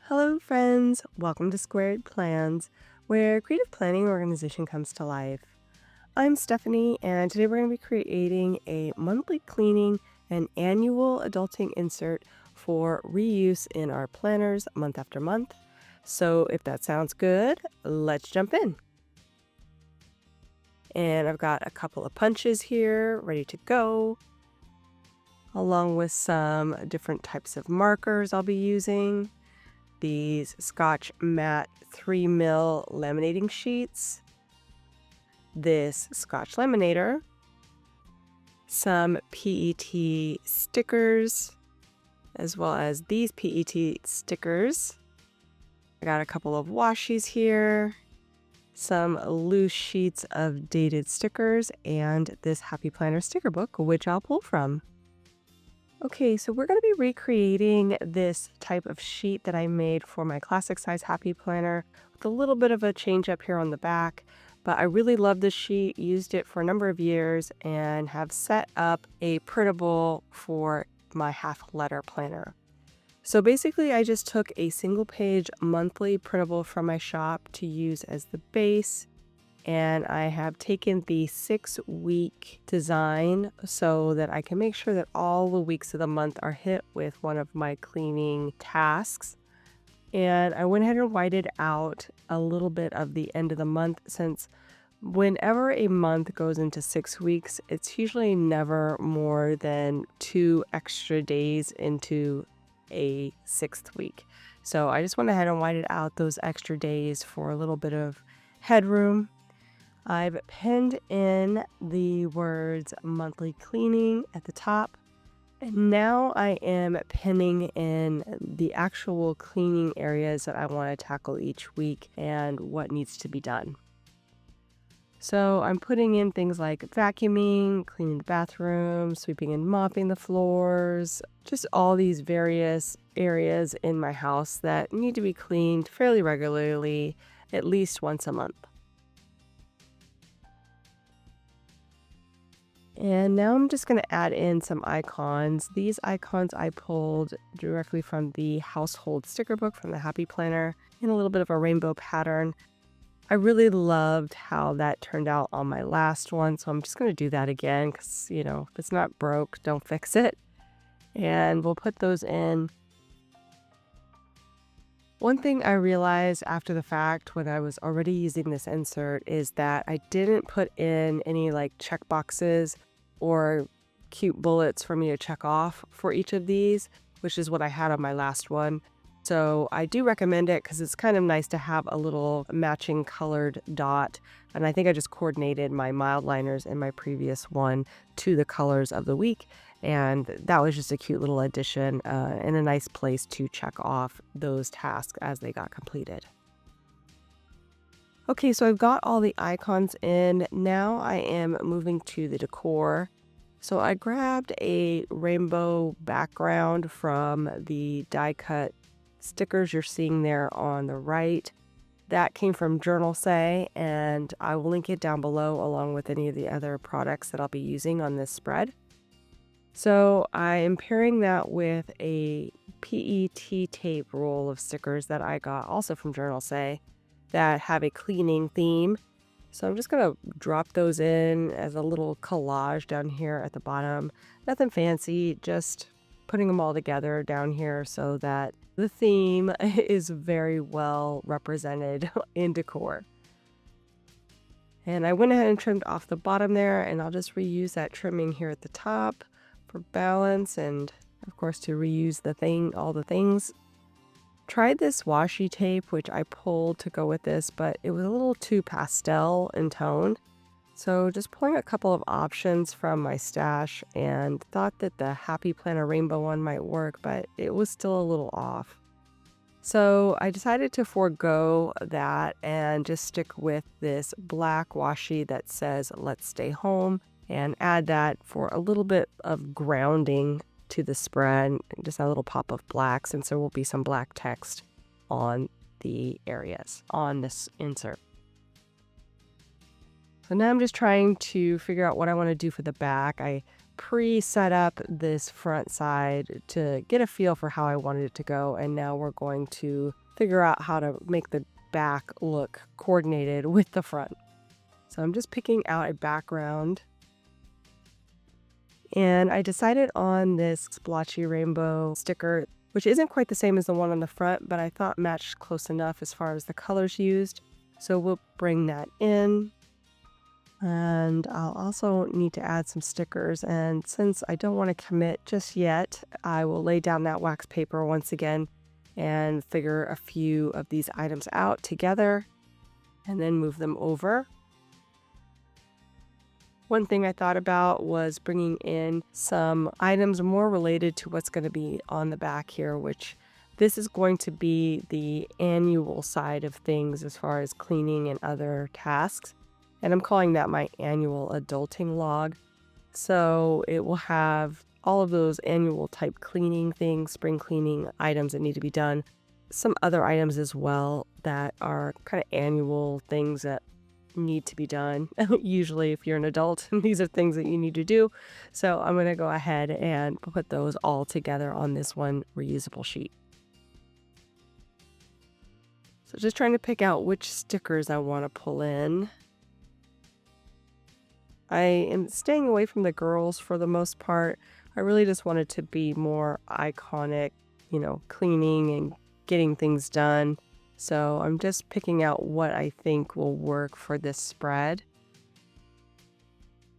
Hello, friends. Welcome to Squared Plans, where creative planning and organization comes to life. I'm Stephanie, and today we're going to be creating a monthly cleaning and annual adulting insert for reuse in our planners month after month. So if that sounds good, let's jump in. And I've got a couple of punches here ready to go, along with some different types of markers I'll be using. These Scotch Matte 3mm laminating sheets, this Scotch laminator, some PET stickers, as well as these PET stickers. I got a couple of Washis here, some loose sheets of dated stickers, and this Happy Planner sticker book, which I'll pull from. Okay, so we're going to be recreating this type of sheet that I made for my classic size Happy Planner with a little bit of a change up here on the back. But I really love this sheet, used it for a number of years, and have set up a printable for my half letter planner. So basically, I just took a single page monthly printable from my shop to use as the base. And I have taken the 6-week design so that I can make sure that all the weeks of the month are hit with one of my cleaning tasks. And I went ahead and whited out a little bit of the end of the month, since whenever a month goes into 6 weeks, it's usually never more than 2 extra days into a 6th week. So I just went ahead and whited out those extra days for a little bit of headroom. I've pinned in the words monthly cleaning at the top, and now I am pinning in the actual cleaning areas that I want to tackle each week and what needs to be done. So I'm putting in things like vacuuming, cleaning the bathroom, sweeping and mopping the floors, just all these various areas in my house that need to be cleaned fairly regularly, at least once a month. And now I'm just going to add in some icons. These icons I pulled directly from the household sticker book from the Happy Planner in a little bit of a rainbow pattern. I really loved how that turned out on my last one, so I'm just going to do that again because, if it's not broke, don't fix it. And we'll put those in. One thing I realized after the fact when I was already using this insert is that I didn't put in any check boxes or cute bullets for me to check off for each of these, which is what I had on my last one. So I do recommend it because it's kind of nice to have a little matching colored dot. And I think I just coordinated my mild liners in my previous one to the colors of the week. And that was just a cute little addition and a nice place to check off those tasks as they got completed. Okay, so I've got all the icons in. Now I am moving to the decor. So I grabbed a rainbow background from the die cut stickers you're seeing there on the right. That came from Journal Say, and I will link it down below along with any of the other products that I'll be using on this spread. So I am pairing that with a PET tape roll of stickers that I got also from Journal Say that have a cleaning theme. So I'm just going to drop those in as a little collage down here at the bottom. Nothing fancy, just putting them all together down here so that the theme is very well represented in decor. And I went ahead and trimmed off the bottom there, and I'll just reuse that trimming here at the top for balance and of course to reuse all the things. Tried this washi tape, which I pulled to go with this, but it was a little too pastel in tone. So just pulling a couple of options from my stash and thought that the Happy Planner rainbow one might work, but it was still a little off. So I decided to forego that and just stick with this black washi that says "Let's Stay Home" and add that for a little bit of grounding to the spread, just a little pop of black, since there will be some black text on the areas on this insert. So now I'm just trying to figure out what I want to do for the back. I pre-set up this front side to get a feel for how I wanted it to go, and now we're going to figure out how to make the back look coordinated with the front. So I'm just picking out a background, and I decided on this splotchy rainbow sticker, which isn't quite the same as the one on the front, but I thought matched close enough as far as the colors used. So we'll bring that in. And I'll also need to add some stickers, and since I don't want to commit just yet, I will lay down that wax paper once again and figure a few of these items out together and then move them over. One thing I thought about was bringing in some items more related to what's going to be on the back here, which this is going to be the annual side of things as far as cleaning and other tasks. And I'm calling that my annual adulting log. So it will have all of those annual type cleaning things, spring cleaning items that need to be done. Some other items as well that are kind of annual things that need to be done. Usually if you're an adult, these are things that you need to do. So I'm going to go ahead and put those all together on this one reusable sheet. So just trying to pick out which stickers I want to pull in. I am staying away from the girls for the most part. I really just wanted to be more iconic, cleaning and getting things done. So I'm just picking out what I think will work for this spread.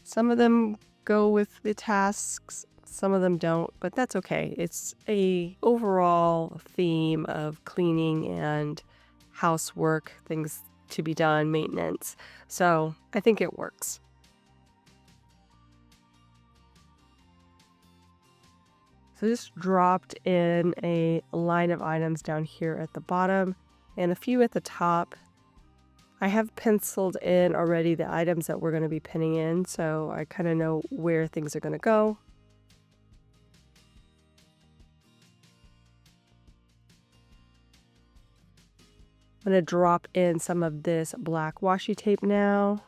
Some of them go with the tasks, some of them don't, but that's okay. It's a overall theme of cleaning and housework, things to be done, maintenance. So I think it works. So just dropped in a line of items down here at the bottom and a few at the top. I have penciled in already the items that we're going to be pinning in, so I kind of know where things are going to go. I'm going to drop in some of this black washi tape now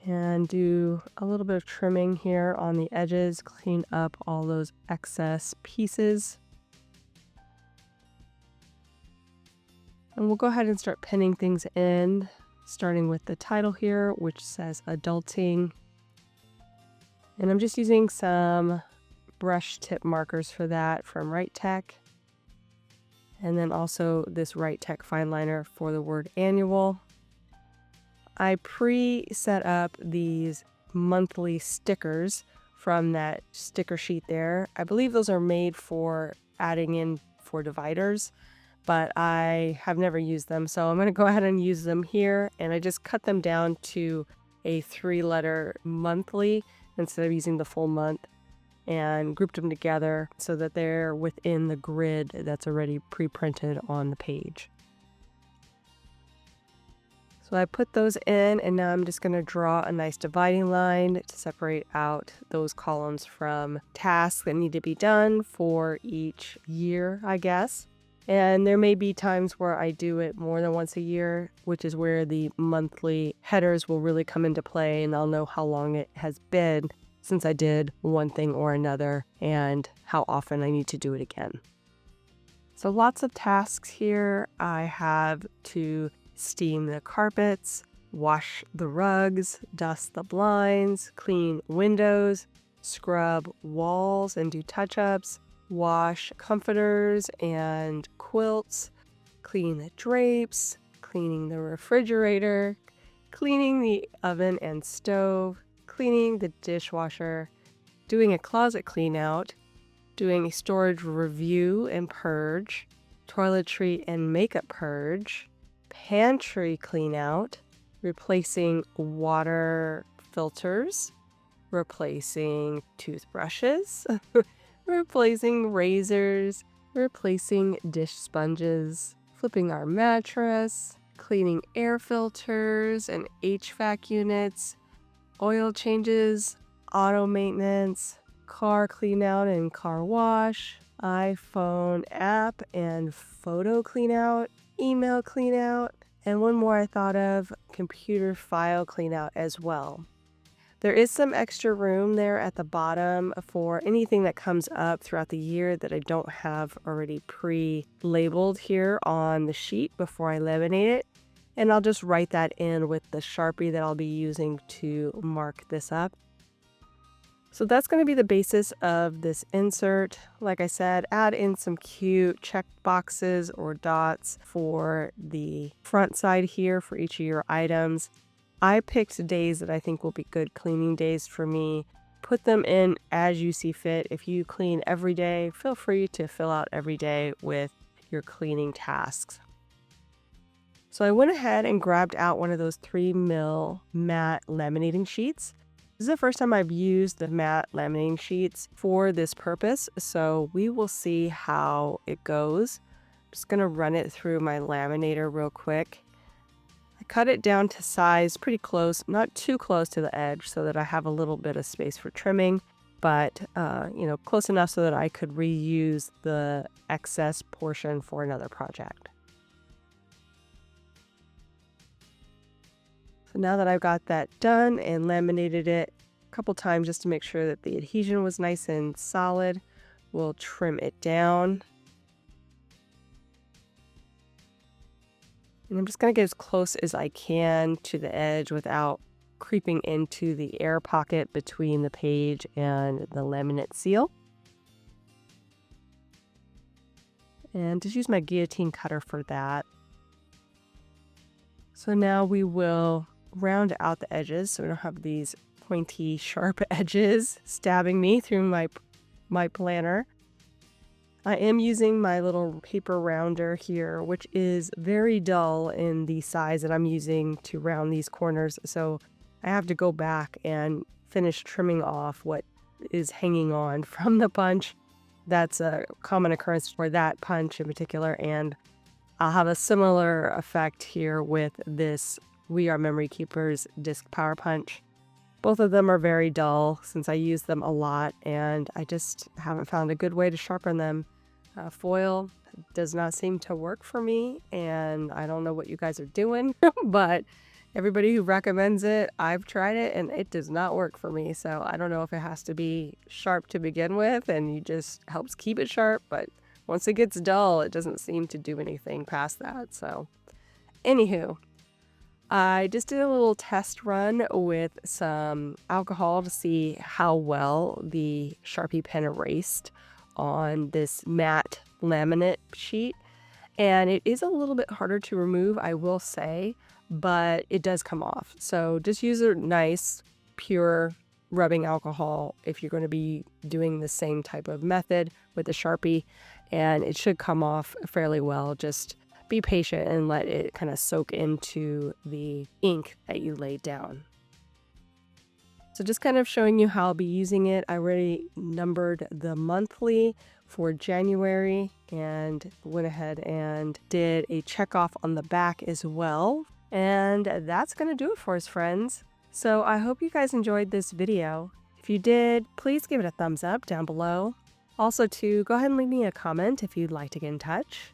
and do a little bit of trimming here on the edges, clean up all those excess pieces. And we'll go ahead and start pinning things in, starting with the title here, which says adulting. And I'm just using some brush tip markers for that from Right Tech. And then also this Right Tech fine liner for the word annual. I pre-set up these monthly stickers from that sticker sheet there. I believe those are made for adding in for dividers, but I have never used them. So I'm going to go ahead and use them here. And I just cut them down to a 3-letter monthly instead of using the full month, and grouped them together so that they're within the grid that's already pre-printed on the page. So I put those in, and now I'm just going to draw a nice dividing line to separate out those columns from tasks that need to be done for each year, I guess. And there may be times where I do it more than once a year, which is where the monthly headers will really come into play, and I'll know how long it has been since I did one thing or another and how often I need to do it again. So lots of tasks here. I have to steam the carpets, wash the rugs, dust the blinds, clean windows, scrub walls and do touch-ups, wash comforters and quilts, clean the drapes, cleaning the refrigerator, cleaning the oven and stove, cleaning the dishwasher, doing a closet clean out, doing a storage review and purge, toiletry and makeup purge, pantry clean out, replacing water filters, replacing toothbrushes, replacing razors, replacing dish sponges, flipping our mattress, cleaning air filters and HVAC units, oil changes, auto maintenance, car clean out and car wash, iPhone app and photo clean out, email clean out, and one more I thought of, computer file clean out as well. There is some extra room there at the bottom for anything that comes up throughout the year that I don't have already pre-labeled here on the sheet before I laminate it. And I'll just write that in with the Sharpie that I'll be using to mark this up. So that's going to be the basis of this insert. Like I said, add in some cute check boxes or dots for the front side here for each of your items. I picked days that I think will be good cleaning days for me. Put them in as you see fit. If you clean every day, feel free to fill out every day with your cleaning tasks. So I went ahead and grabbed out one of those 3mm matte laminating sheets. This is the first time I've used the matte laminating sheets for this purpose, so we will see how it goes. I'm just going to run it through my laminator real quick. I cut it down to size pretty close, not too close to the edge so that I have a little bit of space for trimming, but close enough so that I could reuse the excess portion for another project. So now that I've got that done and laminated it a couple times just to make sure that the adhesion was nice and solid, we'll trim it down. And I'm just going to get as close as I can to the edge without creeping into the air pocket between the page and the laminate seal. And just use my guillotine cutter for that. So now we will round out the edges so we don't have these pointy, sharp edges stabbing me through my planner. I am using my little paper rounder here, which is very dull in the size that I'm using to round these corners. So I have to go back and finish trimming off what is hanging on from the punch. That's a common occurrence for that punch in particular, and I'll have a similar effect here with this We Are Memory Keepers disc power punch. Both of them are very dull since I use them a lot, and I just haven't found a good way to sharpen them. Foil does not seem to work for me, and I don't know what you guys are doing, but everybody who recommends it, I've tried it, and it does not work for me. So I don't know if it has to be sharp to begin with, and you just helps keep it sharp, but once it gets dull, it doesn't seem to do anything past that. So anywho, I just did a little test run with some alcohol to see how well the Sharpie pen erased on this matte laminate sheet. And it is a little bit harder to remove, I will say, but it does come off. So just use a nice, pure rubbing alcohol if you're going to be doing the same type of method with the Sharpie, and it should come off fairly well. Just be patient and let it kind of soak into the ink that you laid down. So just kind of showing you how I'll be using it. I already numbered the monthly for January and went ahead and did a check off on the back as well. And that's going to do it for us, friends. So I hope you guys enjoyed this video. If you did, please give it a thumbs up down below. Also too, go ahead and leave me a comment if you'd like to get in touch.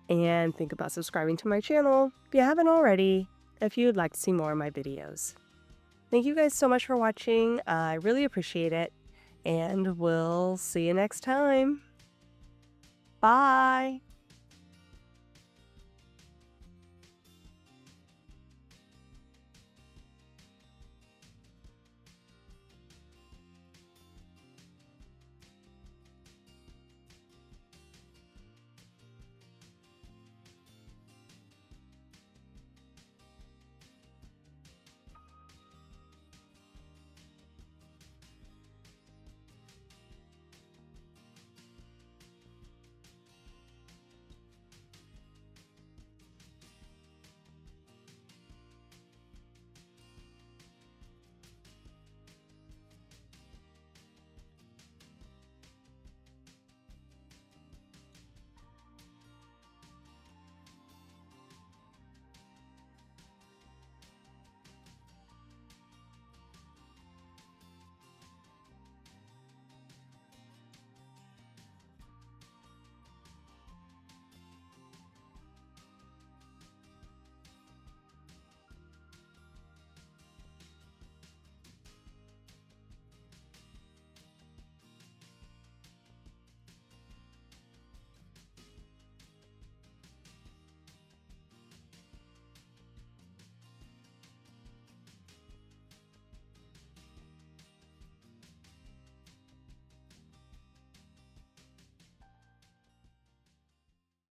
And think about subscribing to my channel if you haven't already, if you'd like to see more of my videos. Thank you guys so much for watching. I really appreciate it. And we'll see you next time. Bye!